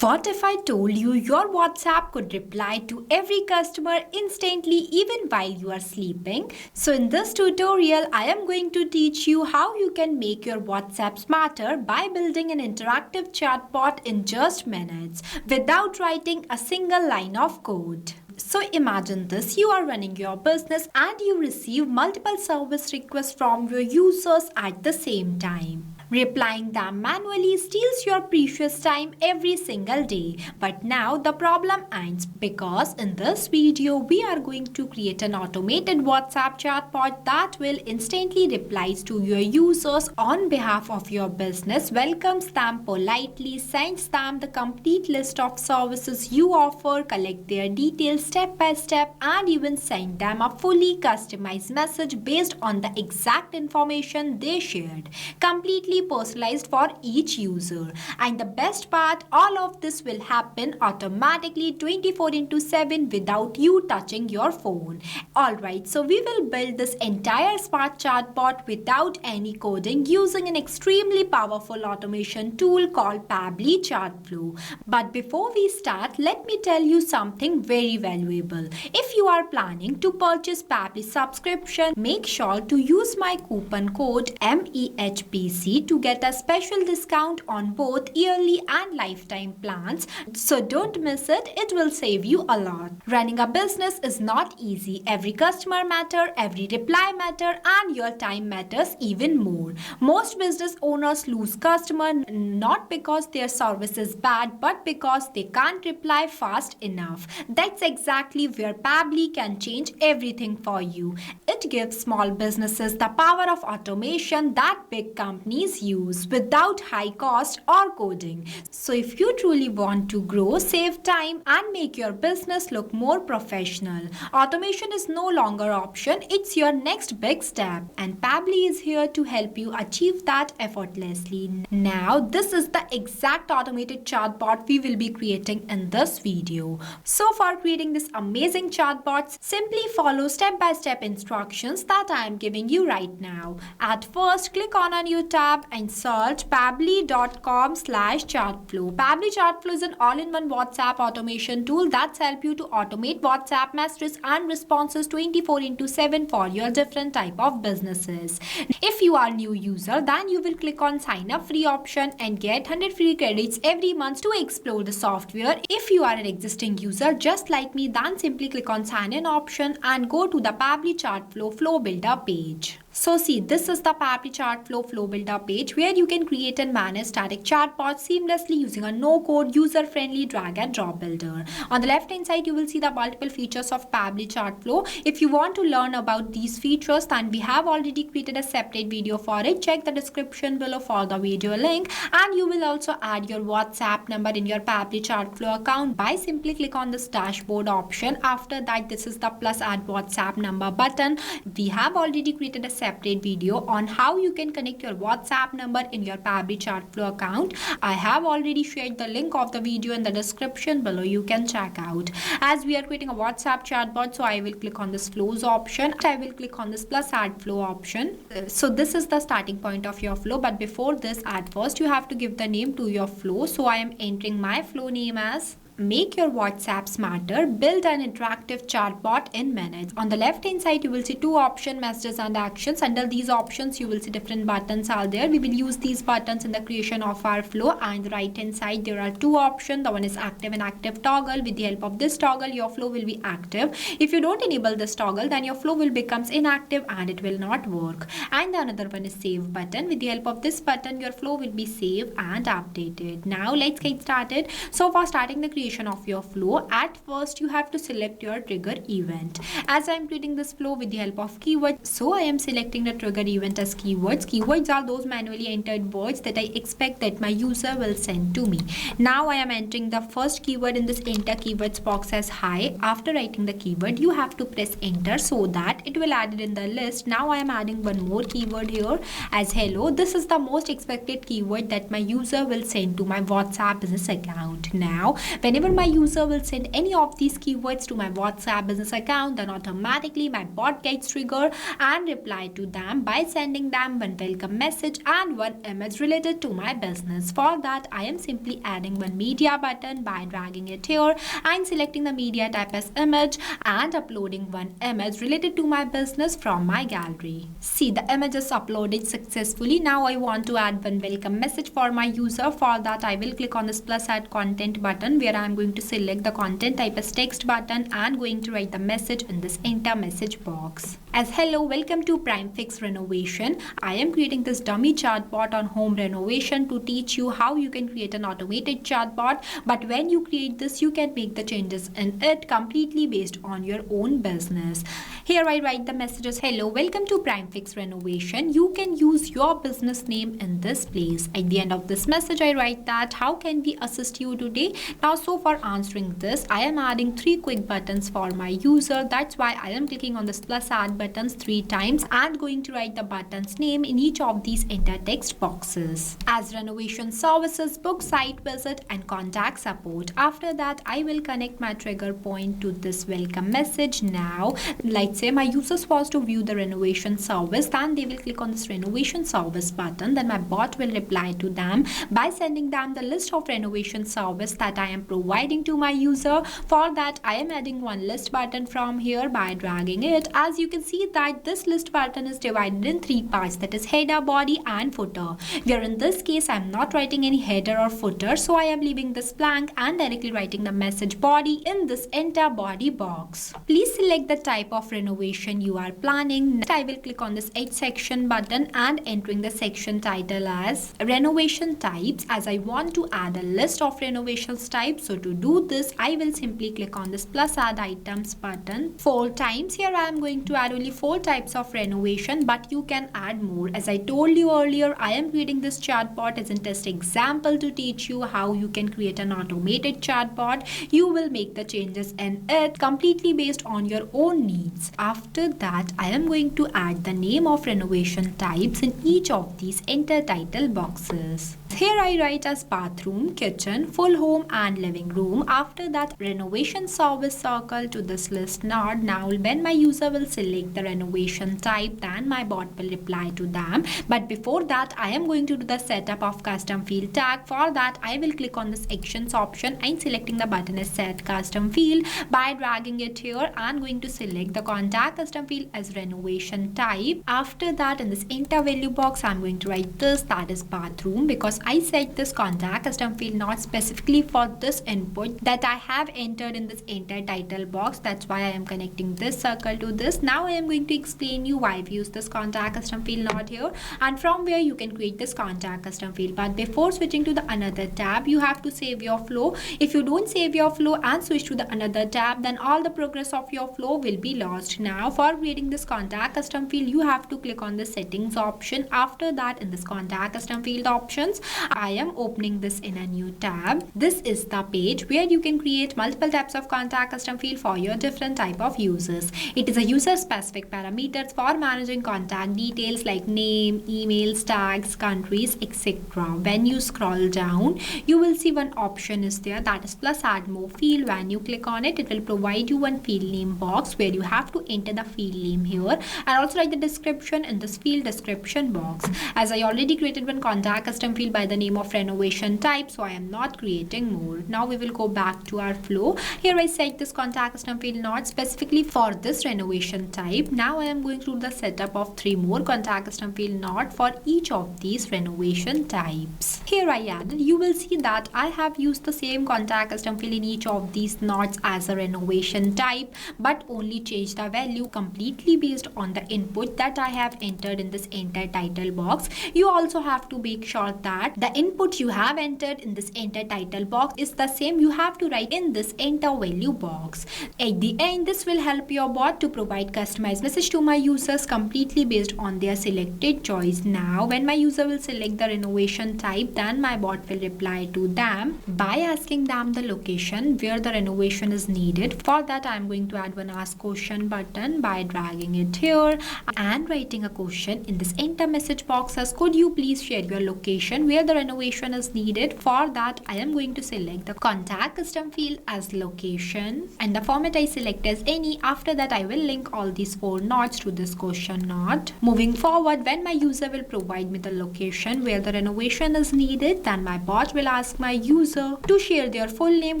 What if I told you your WhatsApp could reply to every customer instantly even while you are sleeping? So in this tutorial, I am going to teach you how you can make your WhatsApp smarter by building an interactive chatbot in just minutes without writing a single line of code. So imagine this, you are running your business and you receive multiple service requests from your users at the same time. Replying them manually steals your precious time every single day. But now the problem ends because in this video we are going to create an automated WhatsApp chatbot that will instantly reply to your users on behalf of your business, welcomes them politely, sends them the complete list of services you offer, collect their details step by step, and even send them a fully customized message based on the exact information they shared. Completely personalized for each user. And the best part, all of this will happen automatically 24/7 without you touching your phone. Alright, so we will build this entire smart chatbot without any coding using an extremely powerful automation tool called Pabbly Chatflow. But before we start, let me tell you something very valuable. If you are planning to purchase Pabbly subscription, make sure to use my coupon code MEHPC to get a special discount on both yearly and lifetime plans. So don't miss it, it will save you a lot. Running a business is not easy. Every customer matters, every reply matters, and your time matters even more. Most business owners lose customers not because their service is bad, but because they can't reply fast enough. That's exactly where Pabbly can change everything for you. It gives small businesses the power of automation that big companies use without high cost or coding. So if you truly want to grow, save time, and make your business look more professional, automation is no longer option, it's your next big step. And Pabbly is here to help you achieve that effortlessly. Now, this is the exact automated chatbot we will be creating in this video. So for creating this amazing chatbot, simply follow step-by-step instructions that I am giving you right now. At first, click on a new tab and search pabbly.com/chatflow. Pabbly Chatflow is an all-in-one WhatsApp automation tool that's help you to automate WhatsApp messages and responses 24/7 for your different type of businesses. If you are a new user, then you will click on sign up free option and get 100 free credits every month to explore the software. If you are an existing user just like me, then simply click on sign in option and go to the Pabbly Chatflow Flow Builder page. So see, this is the Pabbly Chatflow Flow Builder page where you can create and manage static chatbots seamlessly using a no-code, user-friendly drag and drop builder. On the left-hand side, you will see the multiple features of Pabbly Chatflow. If you want to learn about these features, then we have already created a separate video for it. Check the description below for the video link. And you will also add your WhatsApp number in your Pabbly Chatflow account by simply click on this dashboard option. After that, this is the plus add WhatsApp number button. We have already created a separate video on how you can connect your WhatsApp number in your Pabbly Chatflow account. I have already shared the link of the video in the description below. You can check out. As we are creating a WhatsApp chatbot, so I will click on this flows option. I will click on this plus add flow option. So this is the starting point of your flow. But before this, at first you have to give the name to your flow. So I am entering my flow name as Make your WhatsApp smarter, build an interactive chatbot in minutes. On the left hand side, you will see two options, messages and actions. Under these options, you will see different buttons are there. We will use these buttons in the creation of our flow. And the right hand side, there are two options. The one is active and active toggle. With the help of this toggle, your flow will be active. If you don't enable this toggle, then your flow will becomes inactive and it will not work. And the another one is save button. With the help of this button, your flow will be saved and updated. Now let's get started. So for starting the creation of your flow, at first you have to select your trigger event. As I am creating this flow with the help of keywords, so I am selecting the trigger event as keywords. Keywords are those manually entered words that I expect that my user will send to me. Now I am entering the first keyword in this enter keywords box as hi. After writing the keyword, you have to press enter so that it will add it in the list. Now I am adding one more keyword here as hello. This is the most expected keyword that my user will send to my WhatsApp business account. Now whenever whenever my user will send any of these keywords to my WhatsApp business account, then automatically my bot gets triggered and reply to them by sending them one welcome message and one image related to my business. For that, I am simply adding one media button by dragging it here and selecting the media type as image and uploading one image related to my business from my gallery. See, the image is uploaded successfully. Now I want to add one welcome message for my user. For that, I will click on this plus add content button where I am going to select the content type as text button and going to write the message in this enter message box. As hello, welcome to Prime Fix Renovation. I am creating this dummy chatbot on home renovation to teach you how you can create an automated chatbot. But when you create this, you can make the changes in it completely based on your own business. Here I write the messages, hello, welcome to Prime Fix Renovation. You can use your business name in this place. At the end of this message, I write that how can we assist you today? Now, so for answering this, I am adding 3 quick buttons for my user. That's why I am clicking on this plus add buttons 3 times and going to write the button's name in each of these enter text boxes. As renovation services, book site visit and contact support. After that, I will connect my trigger point to this welcome message. Now, let's say my users was to view the renovation service, then they will click on this renovation service button. Then my bot will reply to them by sending them the list of renovation service that I am providing to my user. For that, I am adding one list button from here by dragging it. As you can see that this list button is divided in 3 parts, that is header, body and footer. Where in this case, I am not writing any header or footer, so I am leaving this blank and directly writing the message body in this enter body box. Please select the type of renovation you are planning. Next, I will click on this edit section button and entering the section title as renovation types, as I want to add a list of renovations types. So to do this, I will simply click on this plus add items button 4 times. Here I am going to add only 4 types of renovation, but you can add more. As I told you earlier, I am creating this chatbot as a test example to teach you how you can create an automated chatbot. You will make the changes in it completely based on your own needs. After that, I am going to add the name of renovation types in each of these enter title boxes. Here I write as bathroom, kitchen, full home and living room. After that, renovation service circle to this list node. Now when my user will select the renovation type, then my bot will reply to them. But before that, I am going to do the setup of custom field tag. For that, I will click on this actions option and selecting the button as set custom field by dragging it here and going to select the contact custom field as renovation type. After that, in this enter value box, I'm going to write this, that is bathroom, because I set this contact custom field not specifically for this input that I have entered in this enter title box. That's why I am connecting this circle to this. Now I am going to explain you why we use this contact custom field not here and from where you can create this contact custom field. But before switching to the another tab, you have to save your flow. If you don't save your flow and switch to the another tab, then all the progress of your flow will be lost. Now for creating this contact custom field, you have to click on the settings option. After that, in this contact custom field options, I am opening this in a new tab. This is the page where you can create multiple types of contact custom field for your different type of users. It is a user specific parameters for managing contact details like name, emails, tags, countries, etc. When you scroll down, you will see one option is there, that is plus add more field. When you click on it, it will provide you one field name box where you have to enter the field name here and also write the description in this field description box. As I already created one contact custom field by the name of renovation type, so I am not creating more. Now we will go back to our flow. Here I set this contact custom field not specifically for this renovation type. Now I am going through the setup of 3 more contact custom field not for each of these renovation types. Here I added, you will see that I have used the same contact custom field in each of these nodes as a renovation type, but only changed the value completely based on the input that I have entered in this enter title box. You also have to make sure that the input you have entered in this enter title box is the same you have to write in this enter value box. At the end, this will help your bot to provide customized message to my users completely based on their selected choice. Now when my user will select the renovation type, then my bot will reply to them by asking them the location where the renovation is needed. For that, I am going to add one ask question button by dragging it here and writing a question in this enter message box as could you please share your location where where the renovation is needed. For that, I am going to select the contact custom field as location, and the format I select as any. After that, I will link all these 4 nodes to this question node. Moving forward, when my user will provide me the location where the renovation is needed, then my bot will ask my user to share their full name,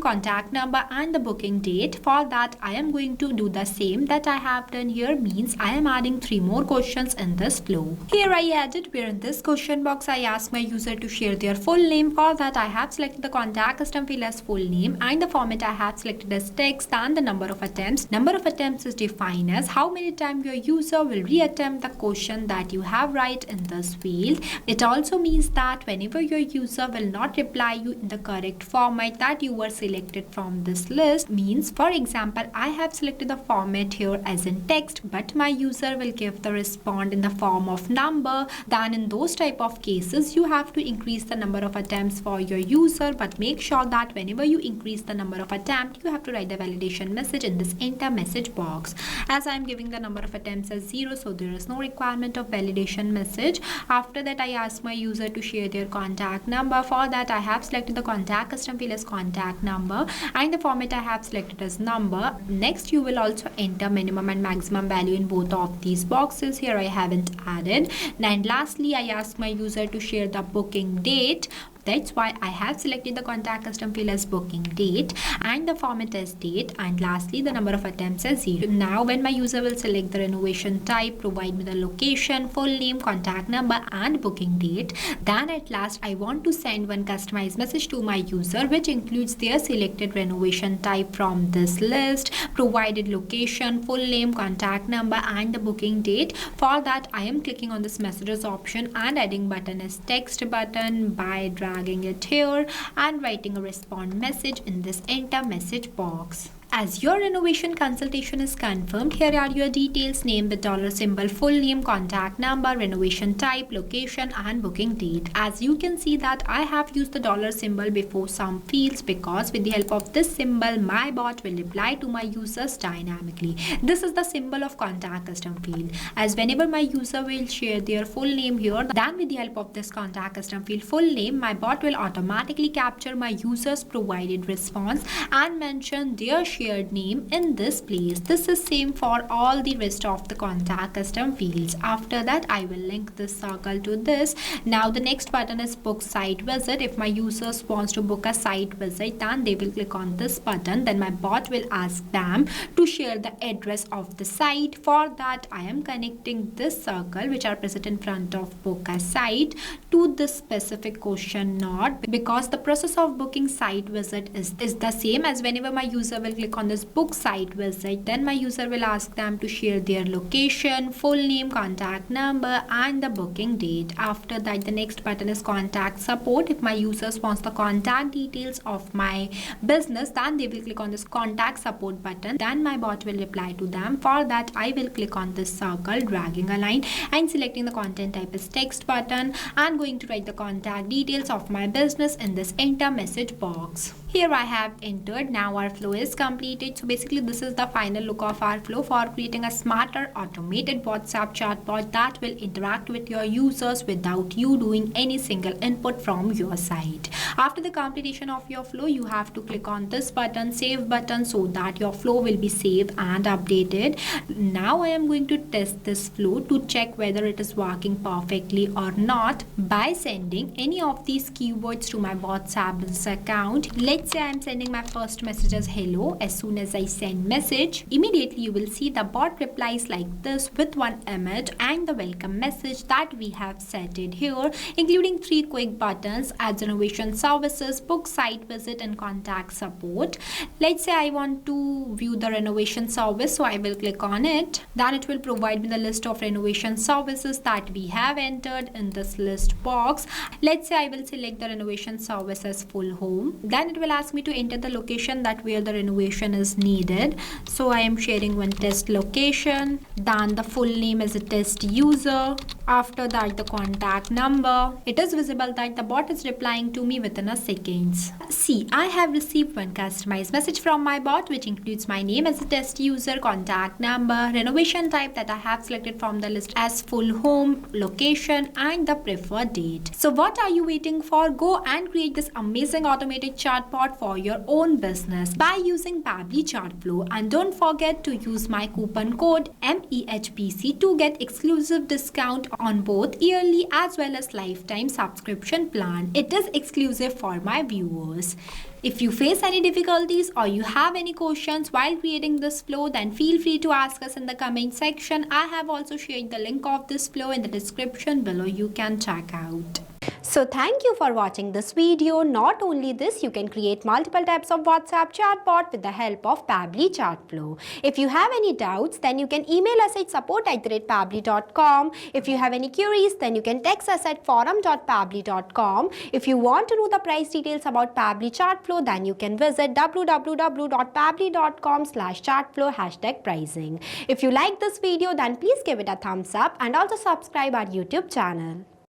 contact number and the booking date. For that, I am going to do the same that I have done here, means I am adding 3 more questions in this flow. Here I added where in this question box I ask my user to share their full name. For that, I have selected the contact custom field as full name, and the format I have selected as text, and the number of attempts. Number of attempts is defined as how many times your user will reattempt the question that you have right in this field. It also means that whenever your user will not reply you in the correct format that you were selected from this list, means for example I have selected the format here as in text, but my user will give the response in the form of number, then in those type of cases you have to increase the number of attempts for your user. But make sure that whenever you increase the number of attempts, you have to write the validation message in this enter message box. As I am giving the number of attempts as 0, so there is no requirement of validation message. After that, I ask my user to share their contact number. For that, I have selected the contact custom field as contact number, and the format I have selected as number. Next, you will also enter minimum and maximum value in both of these boxes. Here I haven't added. And lastly, I ask my user to share the booking date. That's why I have selected the contact custom field as booking date, and the format as date, and lastly the number of attempts as 0. Now when my user will select the renovation type, provide me the location, full name, contact number and booking date, then at last I want to send one customized message to my user which includes their selected renovation type from this list, provided location, full name, contact number and the booking date. For that, I am clicking on this messages option and adding button as text button by dragging it here and writing a response message in this enter message box. As your renovation consultation is confirmed, here are your details: name with dollar symbol, full name, contact number, renovation type, location and booking date. As you can see that I have used the dollar symbol before some fields, because with the help of this symbol my bot will reply to my users dynamically. This is the symbol of contact custom field, as whenever my user will share their full name here, then with the help of this contact custom field full name, my bot will automatically capture my user's provided response and mention their shared name in this place. This is same for all the rest of the contact custom fields. After that, I will link this circle to this. Now the next button is book site visit. If my users wants to book a site visit, then they will click on this button. Then my bot will ask them to share the address of the site. For that, I am connecting this circle which are present in front of book a site to this specific question node, because the process of booking site visit is the same as whenever my user will click on this book site visit, then my user will ask them to share their location, full name, contact number and the booking date. After that, the next button is contact support. If my users wants the contact details of my business, then they will click on this contact support button. Then my bot will reply to them. For that, I will click on this circle, dragging a line and selecting the content type as text button, and going to write the contact details of my business in this enter message box. Here I have entered. Now our flow is completed. So basically this is the final look of our flow for creating a smarter automated WhatsApp chatbot that will interact with your users without you doing any single input from your side. After the completion of your flow, you have to click on this button, save button, so that your flow will be saved and updated. Now I am going to test this flow to check whether it is working perfectly or not by sending any of these keywords to my WhatsApp business account. Let's say I am sending my first message as hello. As soon as I send message, immediately you will see the bot replies like this with one image and the welcome message that we have set it here, including 3 quick buttons as renovation services, book site visit and contact support. Let's say I want to view the renovation service, so I will click on it. Then it will provide me the list of renovation services that we have entered in this list box. Let's say I will select the renovation service as full home. Then it will ask me to enter the location that where the renovation is needed. So I am sharing one test location. Then the full name is a test user, After that, the contact number. It is visible that the bot is replying to me within a seconds. See, I have received one customized message from my bot which includes my name as a test user, contact number, renovation type that I have selected from the list as full home, location and the preferred date. So what are you waiting for? Go and create this amazing automated chatbot for your own business by using Pabbly Chatflow, and don't forget to use my coupon code MEHPC to get exclusive discount on both yearly as well as lifetime subscription plan. It is exclusive for my viewers. If you face any difficulties or you have any questions while creating this flow, then feel free to ask us in the comment section. I have also shared the link of this flow in the description below. You can check out. So thank you for watching this video. Not only this, you can create multiple types of WhatsApp chatbot with the help of Pabbly Chatflow. If you have any doubts, then you can email us at support@pabbly.com. If you have any queries, then you can text us at forum.pabbly.com. If you want to know the price details about Pabbly Chatflow, then you can visit www.pabbly.com/chatflow #pricing. If you like this video, then please give it a thumbs up and also subscribe our YouTube channel.